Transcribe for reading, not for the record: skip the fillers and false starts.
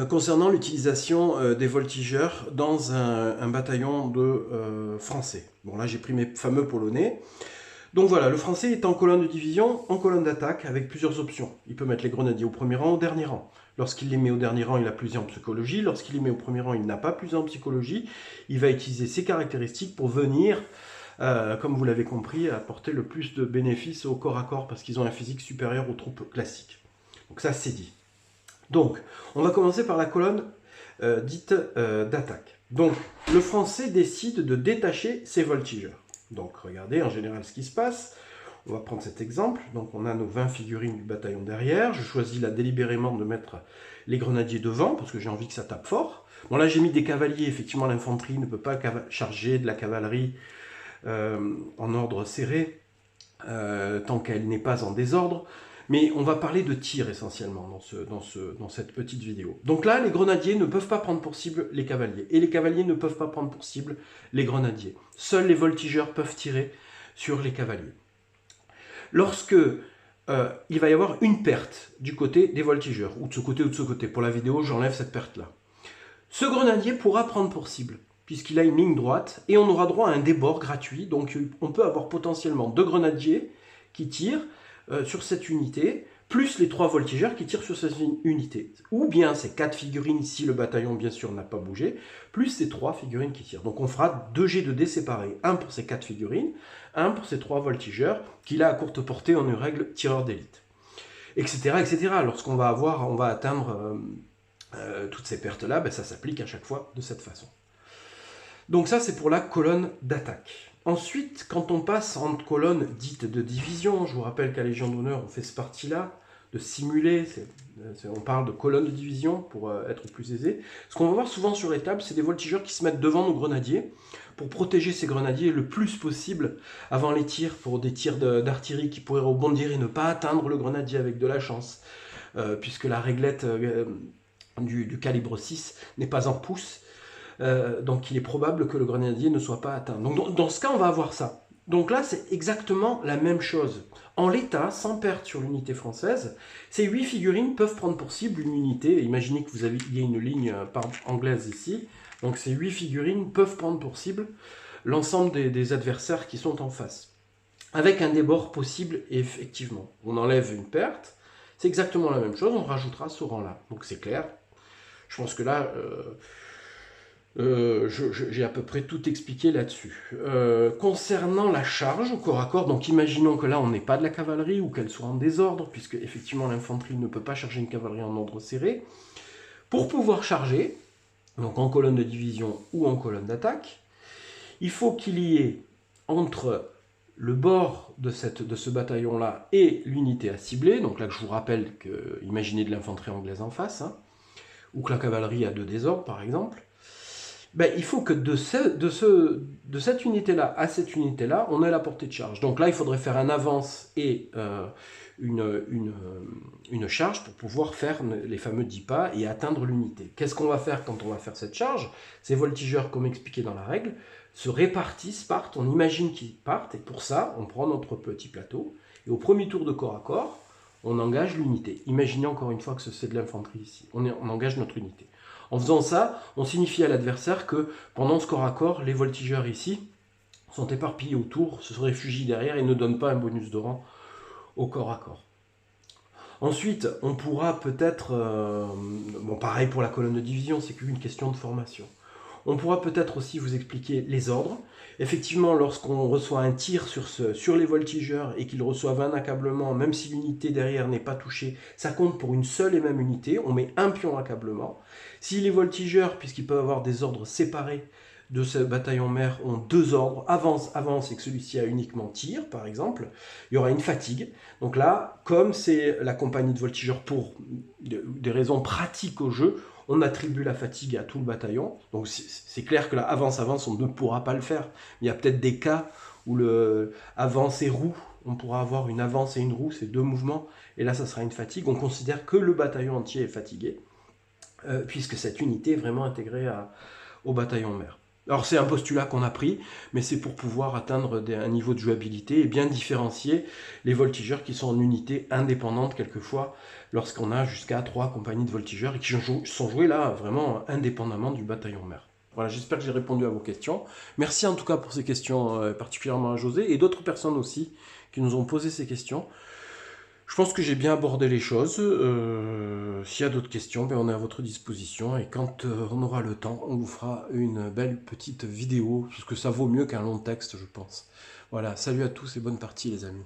concernant l'utilisation des voltigeurs dans un bataillon de français. Bon, là, j'ai pris mes fameux polonais. Donc voilà, le français est en colonne de division, en colonne d'attaque, avec plusieurs options. Il peut mettre les grenadiers au premier rang, au dernier rang. Lorsqu'il les met au dernier rang, il a plus en psychologie. Lorsqu'il les met au premier rang, il n'a pas plus en psychologie. Il va utiliser ses caractéristiques pour venir, comme vous l'avez compris, apporter le plus de bénéfices au corps à corps, parce qu'ils ont un physique supérieur aux troupes classiques. Donc ça, c'est dit. Donc, on va commencer par la colonne dite d'attaque. Donc, le français décide de détacher ses voltigeurs. Donc, regardez en général ce qui se passe. On va prendre cet exemple. Donc, on a nos 20 figurines du bataillon derrière. Je choisis là délibérément de mettre les grenadiers devant, parce que j'ai envie que ça tape fort. Bon, là, j'ai mis des cavaliers. Effectivement, l'infanterie ne peut pas charger de la cavalerie en ordre serré, tant qu'elle n'est pas en désordre. Mais on va parler de tir essentiellement dans cette petite vidéo. Donc là, les grenadiers ne peuvent pas prendre pour cible les cavaliers. Et les cavaliers ne peuvent pas prendre pour cible les grenadiers. Seuls les voltigeurs peuvent tirer sur les cavaliers. Lorsque il va y avoir une perte du côté des voltigeurs, ou de ce côté ou de ce côté, pour la vidéo, j'enlève cette perte-là. Ce grenadier pourra prendre pour cible, puisqu'il a une ligne droite, et on aura droit à un débord gratuit. Donc on peut avoir potentiellement 2 grenadiers qui tirent, sur cette unité, plus les 3 voltigeurs qui tirent sur cette unité. Ou bien ces 4 figurines, si le bataillon bien sûr n'a pas bougé, plus ces 3 figurines qui tirent. Donc on fera 2 jets de dés séparés. Un pour ces 4 figurines, un pour ces 3 voltigeurs, qui là à courte portée ont une règle tireur d'élite. Etc. etc. Lorsqu'on va atteindre toutes ces pertes-là, ben ça s'applique à chaque fois de cette façon. Donc ça c'est pour la colonne d'attaque. Ensuite, quand on passe en colonne dite de division, je vous rappelle qu'à Légion d'honneur, on fait ce parti-là, de simuler, on parle de colonne de division pour être plus aisé. Ce qu'on va voir souvent sur les tables, c'est des voltigeurs qui se mettent devant nos grenadiers pour protéger ces grenadiers le plus possible avant les tirs, pour des tirs d'artillerie qui pourraient rebondir et ne pas atteindre le grenadier avec de la chance, puisque la réglette du calibre 6 n'est pas en pouces. Donc il est probable que le grenadier ne soit pas atteint. Donc dans ce cas, on va avoir ça. Donc là, c'est exactement la même chose. En l'état, sans perte sur l'unité française, ces 8 figurines peuvent prendre pour cible une unité. Imaginez que il y a une ligne anglaise ici. Donc ces 8 figurines peuvent prendre pour cible l'ensemble des adversaires qui sont en face. Avec un débord possible, effectivement. On enlève une perte. C'est exactement la même chose, on rajoutera ce rang-là. Donc c'est clair. Je pense que là... j'ai à peu près tout expliqué là-dessus. Concernant la charge au corps à corps, donc imaginons que là on n'est pas de la cavalerie ou qu'elle soit en désordre, puisque effectivement l'infanterie ne peut pas charger une cavalerie en ordre serré. Pour pouvoir charger, donc en colonne de division ou en colonne d'attaque, il faut qu'il y ait entre le bord de ce bataillon-là et l'unité à cibler, donc là je vous rappelle que, imaginez de l'infanterie anglaise en face, hein, ou que la cavalerie a 2 désordres par exemple, ben, il faut que de cette unité-là à cette unité-là, on ait la portée de charge. Donc là, il faudrait faire un avance et une charge pour pouvoir faire les fameux 10 pas et atteindre l'unité. Qu'est-ce qu'on va faire quand on va faire cette charge? Ces voltigeurs, comme expliqué dans la règle, se répartissent, partent, on imagine qu'ils partent, et pour ça, on prend notre petit plateau, et au premier tour de corps à corps, on engage l'unité. Imaginez encore une fois que c'est de l'infanterie ici. On engage notre unité. En faisant ça, on signifie à l'adversaire que pendant ce corps à corps, les voltigeurs ici sont éparpillés autour, se réfugient derrière et ne donnent pas un bonus de rang au corps à corps. Ensuite, on pourra peut-être, bon pareil pour la colonne de division, c'est qu'une question de formation. On pourra peut-être aussi vous expliquer les ordres. Effectivement, lorsqu'on reçoit un tir sur les voltigeurs et qu'ils reçoivent un accablement, même si l'unité derrière n'est pas touchée, ça compte pour une seule et même unité. On met un pion accablement. Si les voltigeurs, puisqu'ils peuvent avoir des ordres séparés de ce bataillon mère, ont 2 ordres, avance, avance, et que celui-ci a uniquement tir, par exemple, il y aura une fatigue. Donc là, comme c'est la compagnie de voltigeurs pour des raisons pratiques au jeu, on attribue la fatigue à tout le bataillon. Donc c'est clair que la avance, avance, on ne pourra pas le faire. Il y a peut-être des cas où le avance et roue, on pourra avoir une avance et une roue, c'est 2 mouvements, et là ça sera une fatigue. On considère que le bataillon entier est fatigué, puisque cette unité est vraiment intégrée au bataillon mère. Alors c'est un postulat qu'on a pris, mais c'est pour pouvoir atteindre un niveau de jouabilité et bien différencier les voltigeurs qui sont en unité indépendante quelquefois, lorsqu'on a jusqu'à 3 compagnies de voltigeurs et qui sont joués là vraiment indépendamment du bataillon mère. Voilà, j'espère que j'ai répondu à vos questions. Merci en tout cas pour ces questions, particulièrement à José et d'autres personnes aussi qui nous ont posé ces questions. Je pense que j'ai bien abordé les choses. S'il y a d'autres questions, ben on est à votre disposition. Et quand on aura le temps, on vous fera une belle petite vidéo, parce que ça vaut mieux qu'un long texte, je pense. Voilà, salut à tous et bonne partie les amis.